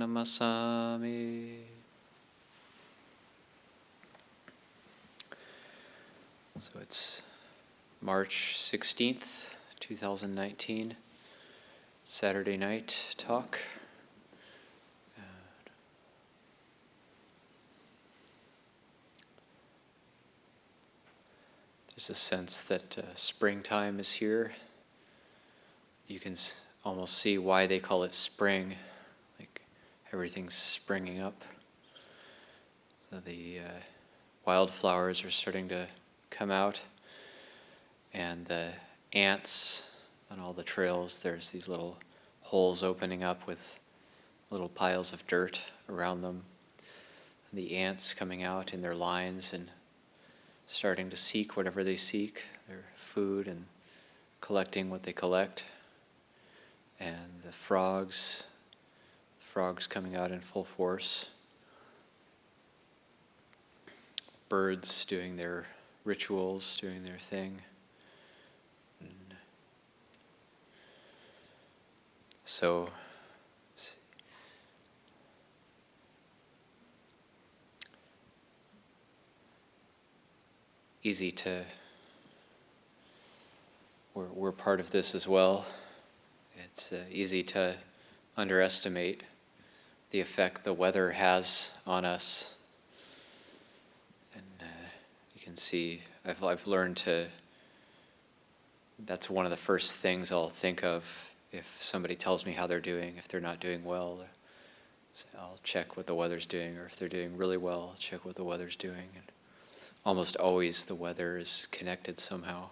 Namasami. So it's March 16th, 2019, Saturday night talk. There's a sense that springtime is here. You can almost see why they call it spring, like everything's springing up. So the wildflowers are starting to come out, and the ants on all the trails, there's these little holes opening up with little piles of dirt around them. And the ants coming out in their lines and starting to seek whatever they seek, their food, and collecting what they collect. And the frogs coming out in full force. Birds doing their rituals, doing their thing. And so it's easy to, we're part of this as well. It's easy to underestimate the effect the weather has on us. And you can see, I've learned to, that's one of the first things I'll think of if somebody tells me how they're doing, if they're not doing well. So I'll check what the weather's doing, or if they're doing really well, I'll check what the weather's doing. And almost always the weather is connected somehow.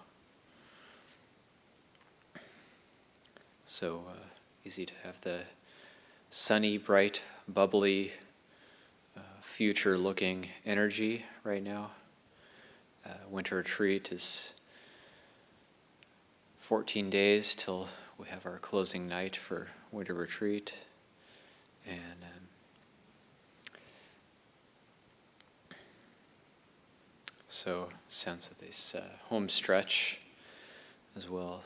So easy to have the sunny, bright, bubbly, future-looking energy right now. Winter retreat is 14 days till we have our closing night for winter retreat. And so sense of this home stretch as well.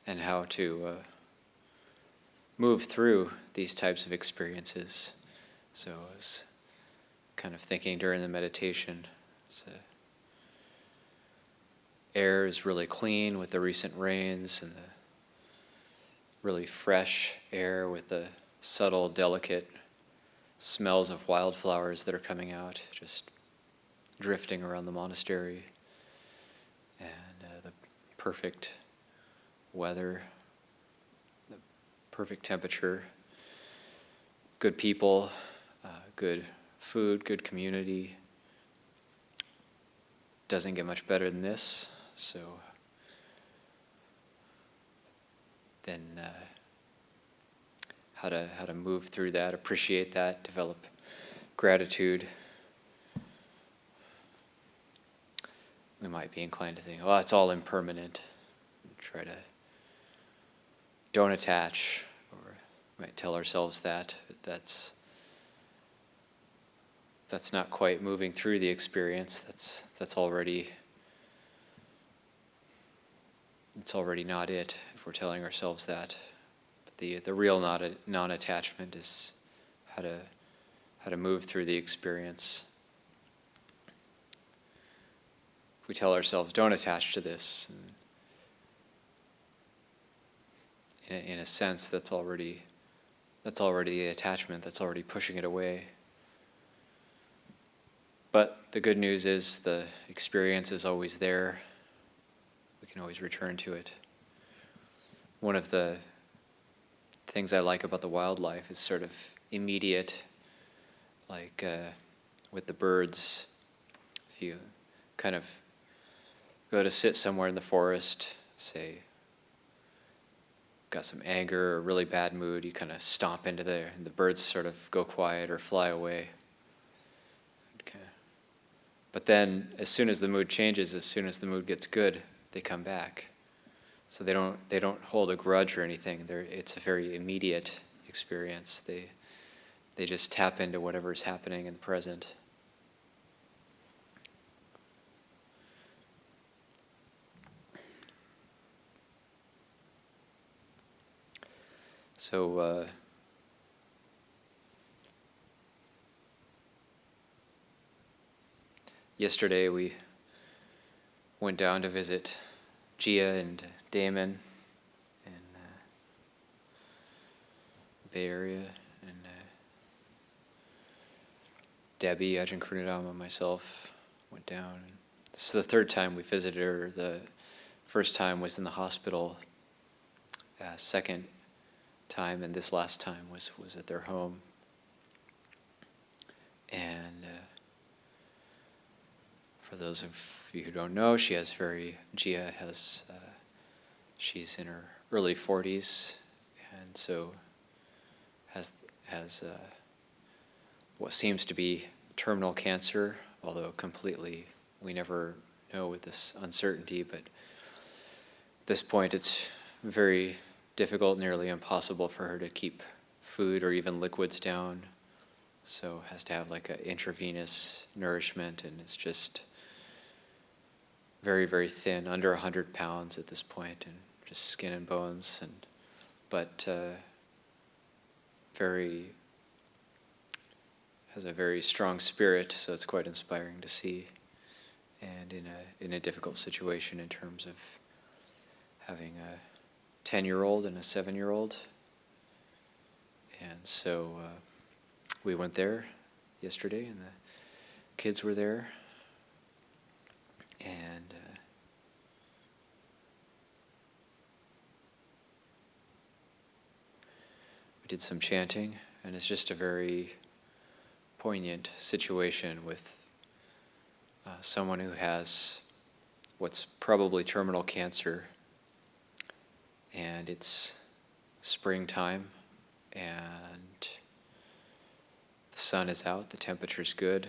And how to move through these types of experiences. So I was kind of thinking during the meditation, air is really clean with the recent rains, and the really fresh air with the subtle, delicate smells of wildflowers that are coming out, just drifting around the monastery, and the perfect weather, the perfect temperature, good people, good food, good community. Doesn't get much better than this. So then how to move through that, appreciate that, develop gratitude. We might be inclined to think, oh, it's all impermanent. Try to don't attach, or we might tell ourselves that, but that's not quite moving through the experience. That's already, it's already not it if we're telling ourselves that. But the real non-attachment is how to move through the experience. If we tell ourselves don't attach to this, in a sense, that's already the attachment, that's already pushing it away. But the good news is the experience is always there. We can always return to it. One of the things I like about the wildlife is sort of immediate, like with the birds. If you kind of go to sit somewhere in the forest, say, got some anger or a really bad mood, you kind of stomp into there, and the birds sort of go quiet or fly away. Okay. But then, as soon as the mood changes, as soon as the mood gets good, they come back. So they don't hold a grudge or anything. It's a very immediate experience. They just tap into whatever's happening in the present. So yesterday we went down to visit Gia and Damon in the Bay Area, and Debbie, Ajahn Naniko, and myself went down. This is the third time we visited her. The first time was in the hospital. Second time, and this last time was at their home. And for those of you who don't know, she's in her early 40s, and so has what seems to be terminal cancer, although completely we never know with this uncertainty, but at this point it's very difficult, nearly impossible for her to keep food or even liquids down, so has to have like an intravenous nourishment, and it's just very, very thin, under 100 pounds at this point, and just skin and bones, but has a very strong spirit, so it's quite inspiring to see, and in a difficult situation in terms of having a 10-year-old and a 7-year-old. And so we went there yesterday, and the kids were there, and we did some chanting, and it's just a very poignant situation with someone who has what's probably terminal cancer, and it's springtime, and the sun is out, the temperature's good,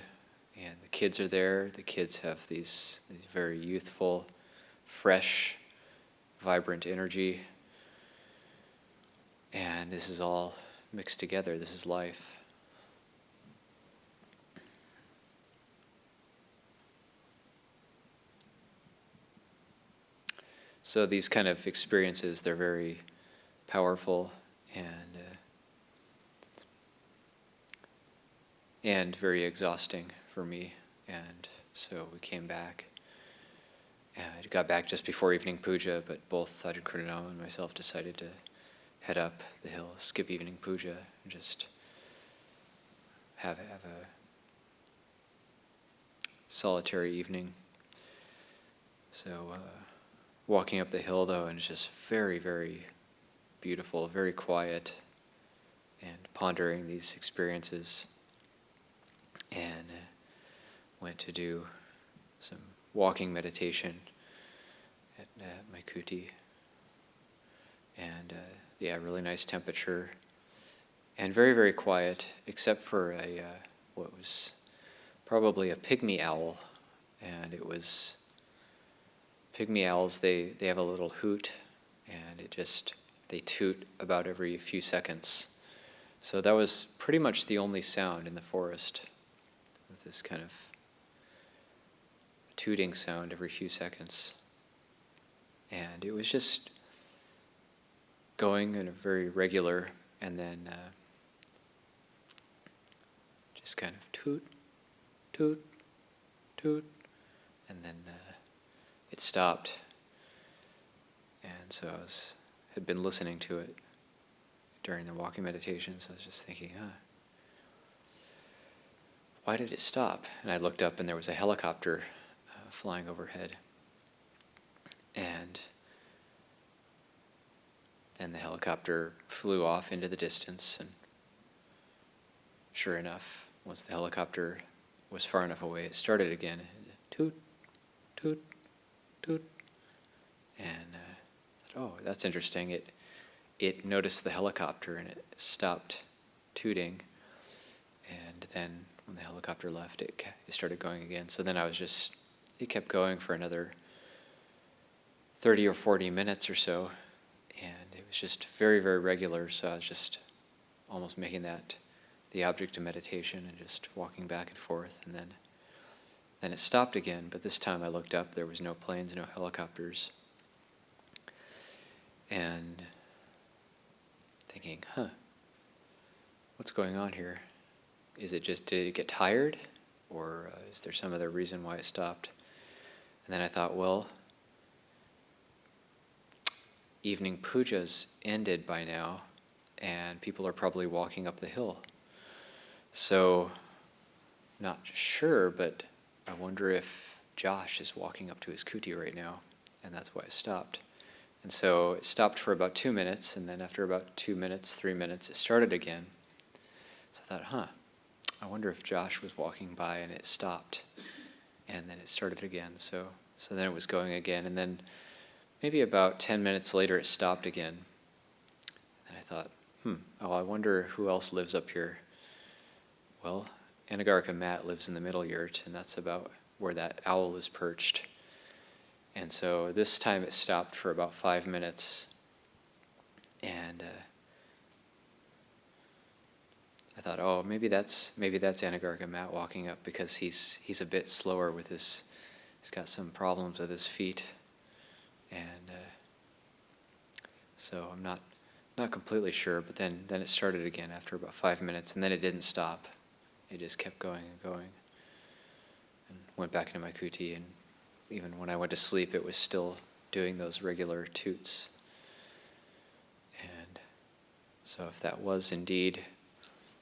and the kids are there. The kids have these very youthful, fresh, vibrant energy, and this is all mixed together. This is life. So these kind of experiences, they're very powerful and very exhausting for me. And so we came back. I got back just before evening puja, but both Ajahn Naniko and myself decided to head up the hill, skip evening puja, and just have a solitary evening. So walking up the hill, though, and it's just very, very beautiful, very quiet, and pondering these experiences, and went to do some walking meditation at my kuti, and really nice temperature, and very, very quiet, except for what was probably a pygmy owl, and it was pygmy owls. They have a little hoot, and they toot about every few seconds. So that was pretty much the only sound in the forest, with this kind of tooting sound every few seconds. And it was just going in a very regular, and then just kind of toot, toot, toot, and then it stopped. And so I had been listening to it during the walking meditation, so I was just thinking, why did it stop? And I looked up, and there was a helicopter flying overhead. And then the helicopter flew off into the distance, and sure enough, once the helicopter was far enough away, it started again. Toot, toot, toot. And oh, that's interesting. It noticed the helicopter, and it stopped tooting. And then when the helicopter left, it started going again. So then it kept going for another 30 or 40 minutes or so. And it was just very, very regular. So I was just almost making that the object of meditation and just walking back and forth. And then it stopped again. But this time I looked up, there was no planes, no helicopters. And thinking, thinking, what's going on here? Is it just, did it get tired? Or is there some other reason why it stopped? And then I thought, well, evening puja's ended by now, and people are probably walking up the hill. So, not sure, but I wonder if Josh is walking up to his kuti right now, and that's why it stopped. And so it stopped for about 2 minutes, and then after about 2 minutes, 3 minutes, it started again. So I thought, I wonder if Josh was walking by and it stopped, and then it started again. So then it was going again, and then maybe about 10 minutes later it stopped again. And I thought, I wonder who else lives up here. Well, Anagarika Matt lives in the middle yurt, and that's about where that owl is perched. And so this time it stopped for about 5 minutes, and I thought, maybe that's Anagarika Matt walking up, because he's a bit slower with he's got some problems with his feet, and so I'm not completely sure. But then it started again after about 5 minutes, and then it didn't stop. It just kept going and going, and went back into my kuti, and even when I went to sleep, it was still doing those regular toots. And so if that was indeed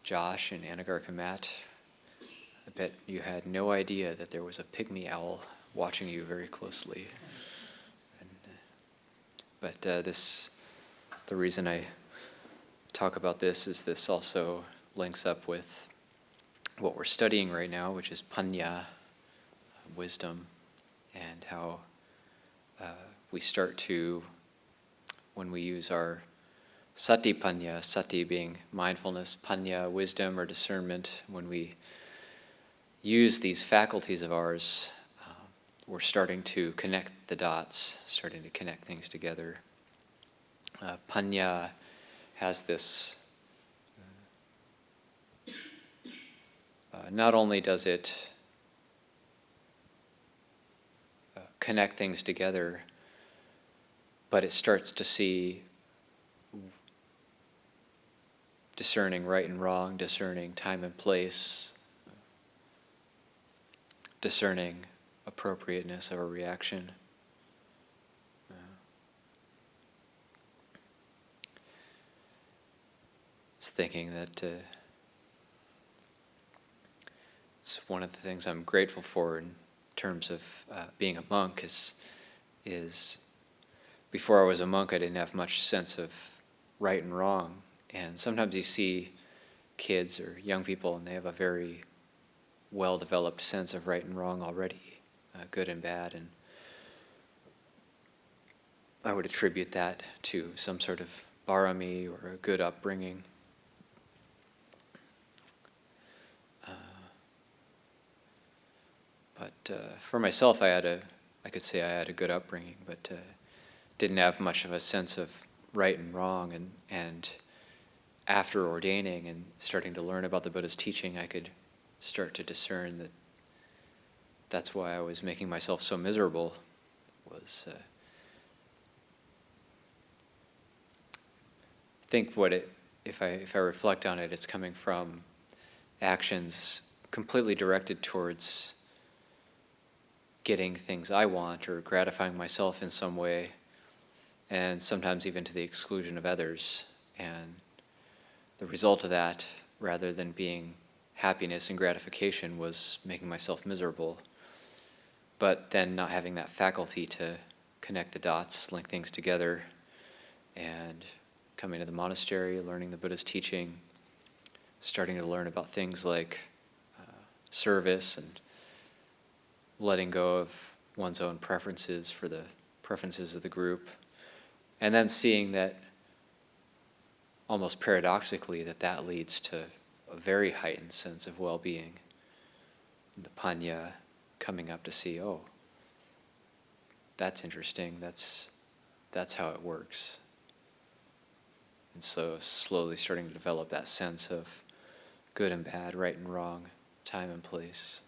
Josh and Anagarika Matt, I bet you had no idea that there was a pygmy owl watching you very closely. But the reason I talk about this is this also links up with what we're studying right now, which is panya, wisdom, and how we start to, when we use our sati panya, sati being mindfulness, panya, wisdom or discernment, when we use these faculties of ours, we're starting to connect the dots, starting to connect things together. Panya has this, not only does it connect things together, but it starts to see discerning right and wrong, discerning time and place, discerning appropriateness of a reaction. I was thinking that it's one of the things I'm grateful for in terms of being a monk is before I was a monk, I didn't have much sense of right and wrong. And sometimes you see kids or young people and they have a very well-developed sense of right and wrong already, good and bad. And I would attribute that to some sort of barami or a good upbringing. But for myself, I could say I had a good upbringing, but didn't have much of a sense of right and wrong. And after ordaining and starting to learn about the Buddha's teaching, I could start to discern that that's why I was making myself so miserable, was think if I reflect on it, it's coming from actions completely directed towards getting things I want or gratifying myself in some way, and sometimes even to the exclusion of others. And the result of that, rather than being happiness and gratification, was making myself miserable. But then not having that faculty to connect the dots, link things together, and coming to the monastery, learning the Buddha's teaching, starting to learn about things like service and letting go of one's own preferences for the preferences of the group, and then seeing that almost paradoxically that leads to a very heightened sense of well-being. The panya coming up to see, that's interesting, that's how it works. And so slowly starting to develop that sense of good and bad, right and wrong, time and place.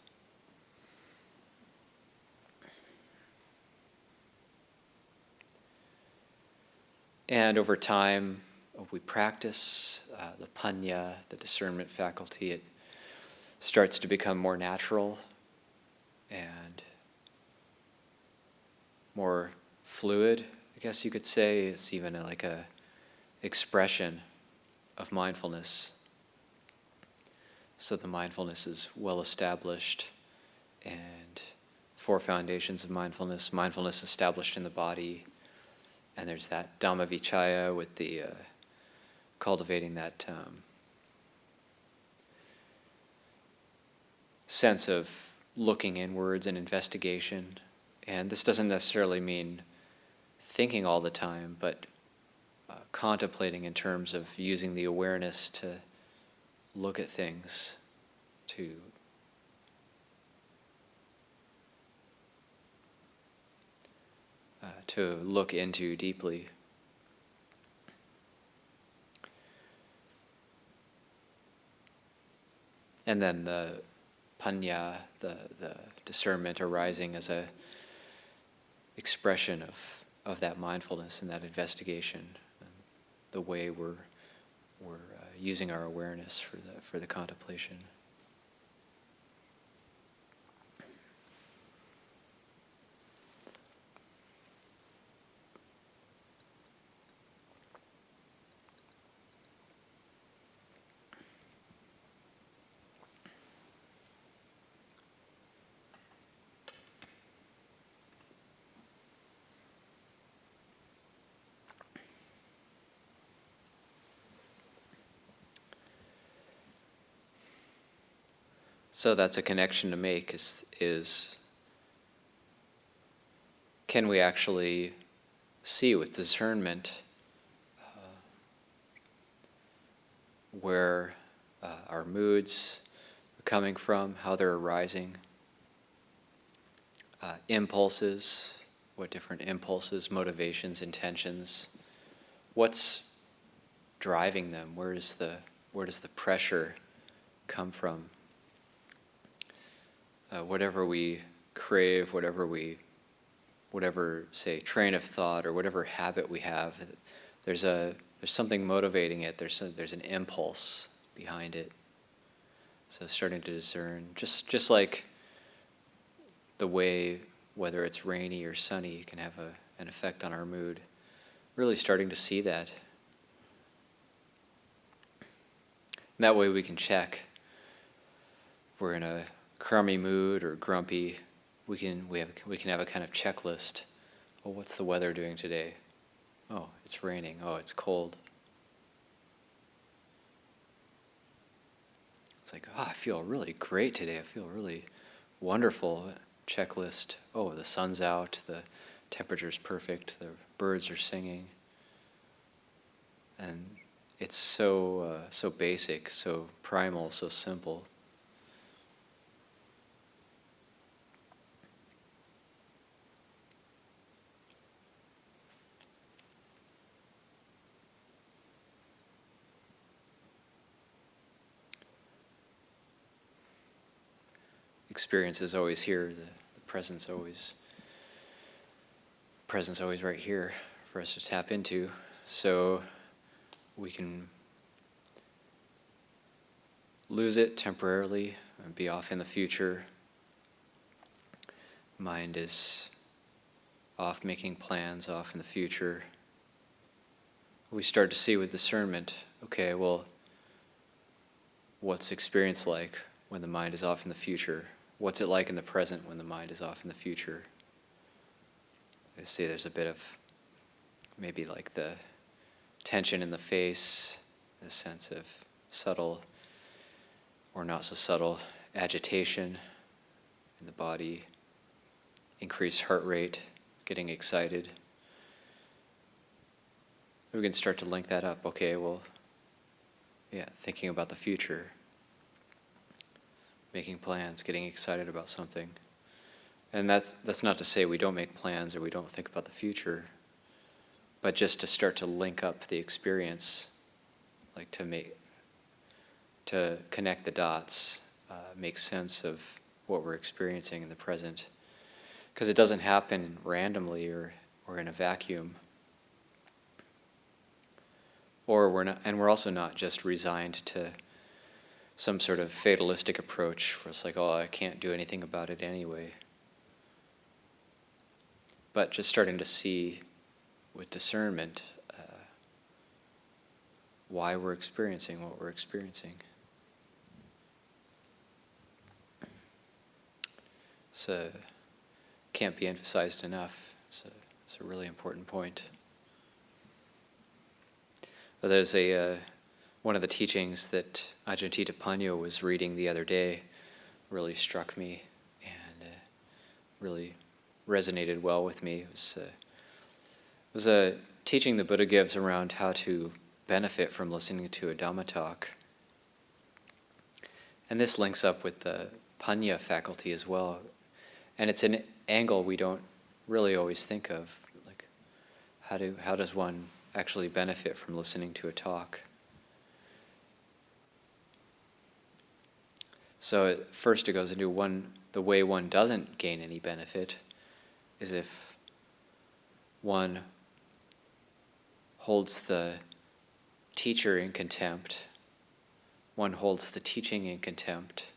And over time, we practice the panya, the discernment faculty, it starts to become more natural and more fluid, I guess you could say. It's even like a expression of mindfulness. So the mindfulness is well established, and 4 foundations of mindfulness. Mindfulness established in the body, and there's that Dhammavichaya with the cultivating that sense of looking inwards and investigation. And this doesn't necessarily mean thinking all the time, but contemplating in terms of using the awareness to look at things, to look into deeply. And then the panya, the discernment arising as a expression of that mindfulness and that investigation, and the way we're using our awareness for the contemplation. So that's a connection to make, is can we actually see with discernment where our moods are coming from, how they're arising, impulses, what different impulses, motivations, intentions, what's driving them, where does the pressure come from? Whatever we crave, whatever say train of thought or whatever habit we have, there's something motivating it. There's an impulse behind it. So starting to discern, just like the way whether it's rainy or sunny can have an effect on our mood. Really starting to see that. And that way we can check if we're in a crummy mood or grumpy. We can have a kind of checklist. Oh, what's the weather doing today? Oh, it's raining. Oh, it's cold. It's like, I feel really great today. I feel really wonderful. Checklist. Oh, the sun's out. The temperature's perfect. The birds are singing. And it's so basic, so primal, so simple. Experience is always here. The presence always right here for us to tap into. So we can lose it temporarily and be off in the future. Mind is off making plans, off in the future. We start to see with discernment, okay, well, what's experience like when the mind is off in the future? What's it like in the present when the mind is off in the future? I see there's a bit of maybe like the tension in the face, a sense of subtle or not so subtle agitation in the body, increased heart rate, getting excited. We can start to link that up. Okay, well, yeah, thinking about the future, making plans, getting excited about something. And that's not to say we don't make plans or we don't think about the future, but just to start to link up the experience, like to connect the dots, make sense of what we're experiencing in the present. Because it doesn't happen randomly or in a vacuum. Or we're not, and we're also not just resigned to some sort of fatalistic approach where it's like, oh, I can't do anything about it anyway. But just starting to see with discernment why we're experiencing what we're experiencing. So, can't be emphasized enough. It's a really important point. There's one of the teachings that Ajahn Naniko was reading the other day really struck me and really resonated well with me. It was a teaching the Buddha gives around how to benefit from listening to a Dhamma talk. And this links up with the Panya faculty as well. And it's an angle we don't really always think of. Like, how does one actually benefit from listening to a talk? So first it goes into the way one doesn't gain any benefit is if one holds the teacher in contempt, one holds the teaching in contempt,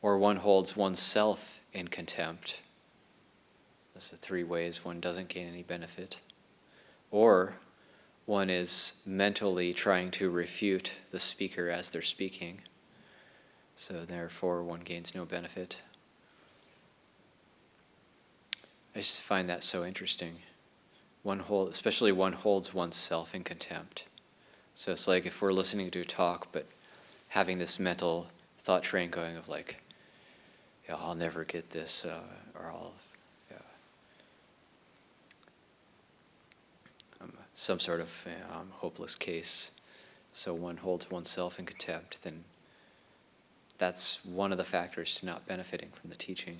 or one holds oneself in contempt. Those are 3 ways one doesn't gain any benefit. Or one is mentally trying to refute the speaker as they're speaking, so therefore one gains no benefit. I just find that so interesting. Especially one holds oneself in contempt. So it's like if we're listening to a talk, but having this mental thought train going of like, yeah, I'll never get this, or I'm some sort of hopeless case. So one holds oneself in contempt, then that's one of the factors to not benefiting from the teaching.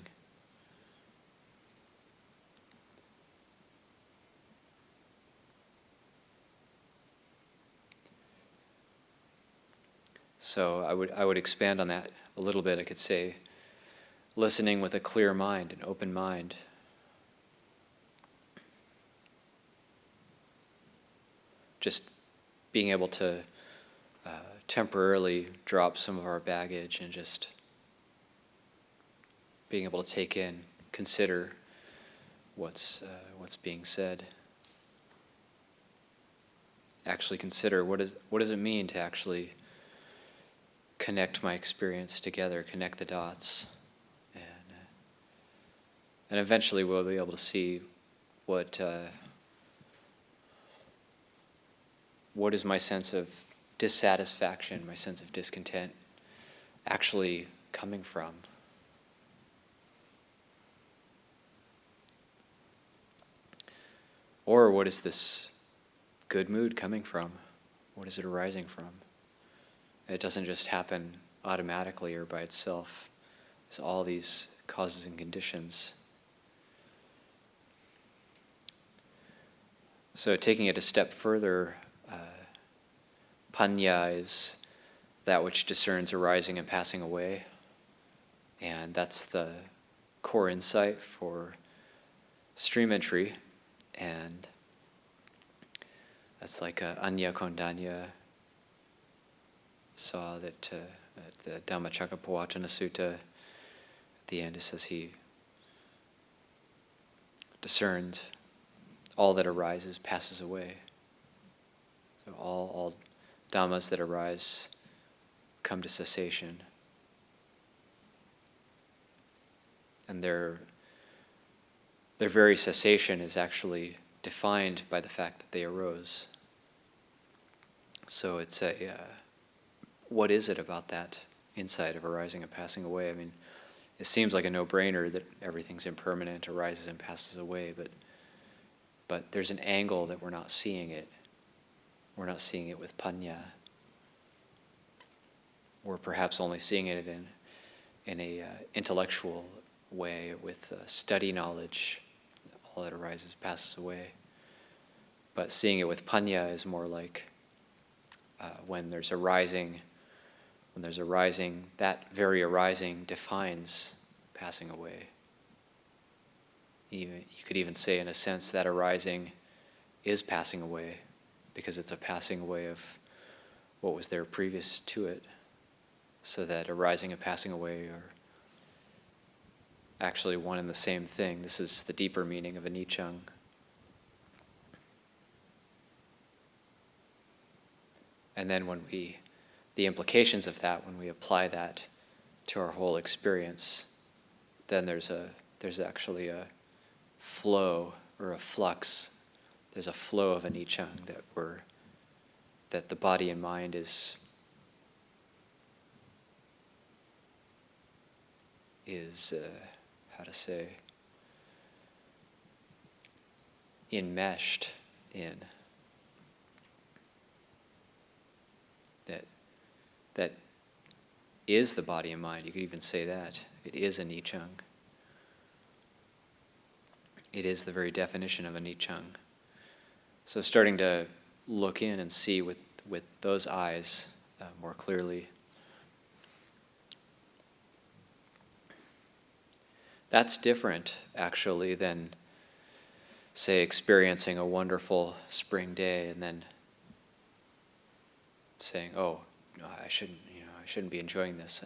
So I would expand on that a little bit. I could say, listening with a clear mind, an open mind. Just being able to temporarily drop some of our baggage and just being able to take in, consider what's being said. Actually consider what does it mean to actually connect my experience together, connect the dots, and eventually we'll be able to see what is my sense of dissatisfaction, my sense of discontent actually coming from. Or what is this good mood coming from? What is it arising from? It doesn't just happen automatically or by itself. It's all these causes and conditions. So taking it a step further, Panya is that which discerns arising and passing away. And that's the core insight for stream entry. And that's like Anya Kondanya saw that at the Dhammacakkappavattana Sutta, at the end it says he discerned all that arises passes away. So all dhammas that arise come to cessation. And their very cessation is actually defined by the fact that they arose. So it's what is it about that insight of arising and passing away? I mean, it seems like a no-brainer that everything's impermanent, arises and passes away, but there's an angle that we're not seeing it. We're not seeing it with Panya. We're perhaps only seeing it in a intellectual way with study knowledge. All that arises passes away. But seeing it with Panya is more like when there's arising, that very arising defines passing away. You could even say, in a sense, that arising is passing away. because it's a passing away of what was there previous to it. So that arising and passing away are actually one and the same thing. This is the deeper meaning of anicca. And then the implications of that, when we apply that to our whole experience, then there's actually a flow or a flux. There's a flow of anicca that the body and mind is enmeshed in. That is the body and mind. You could even say that. It is anicca. It is the very definition of anicca. So starting to look in and see with those eyes more clearly. That's different, actually, than, say, experiencing a wonderful spring day and then saying, "Oh, no, I shouldn't be enjoying this.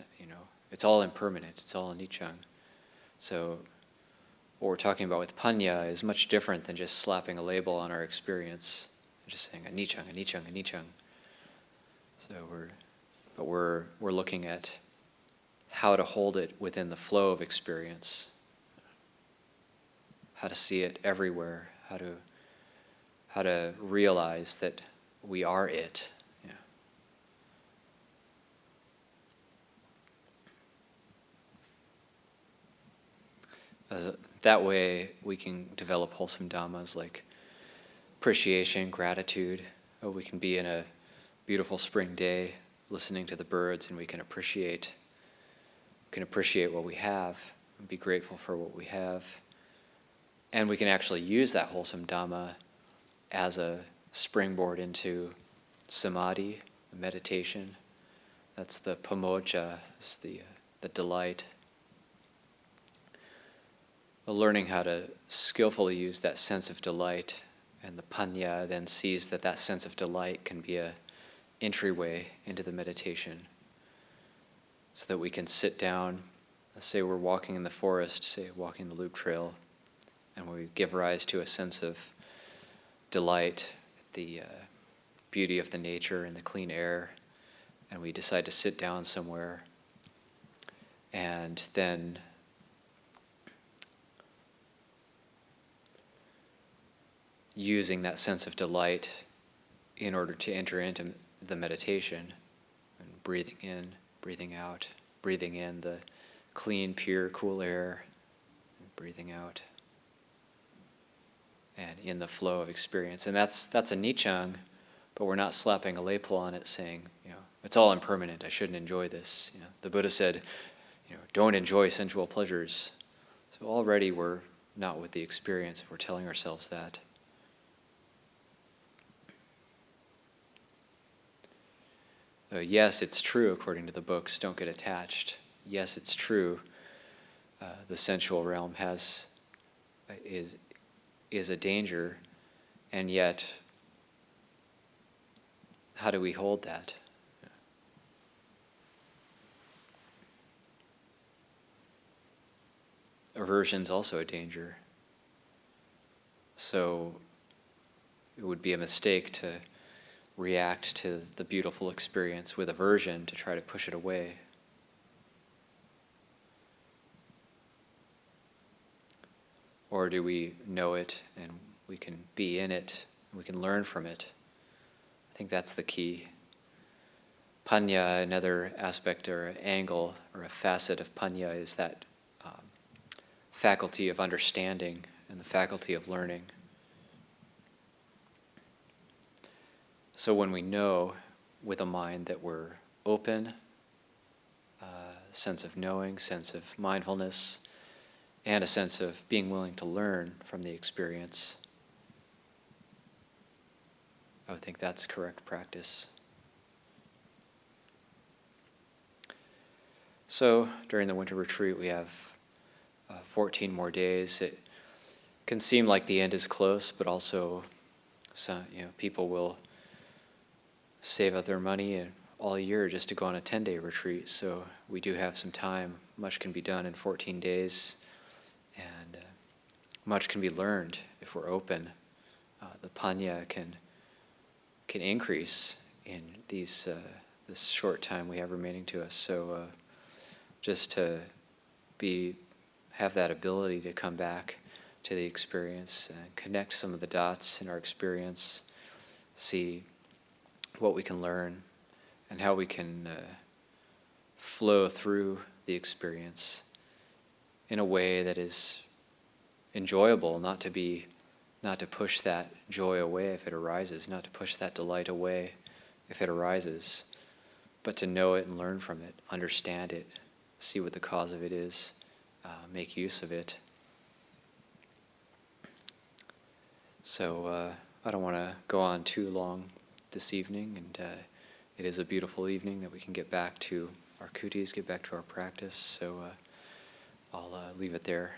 It's all impermanent. It's all anicca." So, what we're talking about with panya is much different than just slapping a label on our experience, just saying anicca, anicca, anicca. So we're looking at how to hold it within the flow of experience, how to see it everywhere, how to realize that we are it. That way we can develop wholesome dhammas like appreciation, gratitude. We can be in a beautiful spring day listening to the birds, and we can appreciate what we have and be grateful for what we have. And we can actually use that wholesome dhamma as a springboard into samadhi, meditation. That's the pamodja, it's the delight. Learning how to skillfully use that sense of delight, and the panya then sees that sense of delight can be an entryway into the meditation, so that we can sit down. Let's say we're walking in the forest, say walking the loop trail, and we give rise to a sense of delight, the beauty of the nature and the clean air, and we decide to sit down somewhere, and then using that sense of delight in order to enter into the meditation, and breathing in, breathing out, breathing in the clean, pure, cool air, and breathing out, and in the flow of experience. And that's anicca, but we're not slapping a label on it saying, it's all impermanent, I shouldn't enjoy this. The Buddha said, don't enjoy sensual pleasures. So already we're not with the experience if we're telling ourselves that. Yes, it's true, according to the books, don't get attached. Yes, it's true, the sensual realm is a danger, and yet, how do we hold that? Aversion's also a danger. So it would be a mistake to react to the beautiful experience with aversion, to try to push it away. Or do we know it and we can be in it, and we can learn from it? I think that's the key. Panya, another aspect or angle or a facet of panya, is that faculty of understanding and the faculty of learning. So when we know with a mind that we're open, sense of knowing, sense of mindfulness, and a sense of being willing to learn from the experience, I would think that's correct practice. So during the winter retreat, we have 14 more days. It can seem like the end is close, but also people will save up their money all year just to go on a 10-day retreat. So we do have some time. Much can be done in 14 days, and much can be learned if we're open. The panya can increase in this short time we have remaining to us. So just to have that ability to come back to the experience and connect some of the dots in our experience, see what we can learn and how we can flow through the experience in a way that is enjoyable, not to push that joy away if it arises, not to push that delight away if it arises, but to know it and learn from it, understand it, see what the cause of it is, make use of it. So I don't want to go on too long this evening, and it is a beautiful evening that we can get back to our kutis, get back to our practice, so I'll leave it there.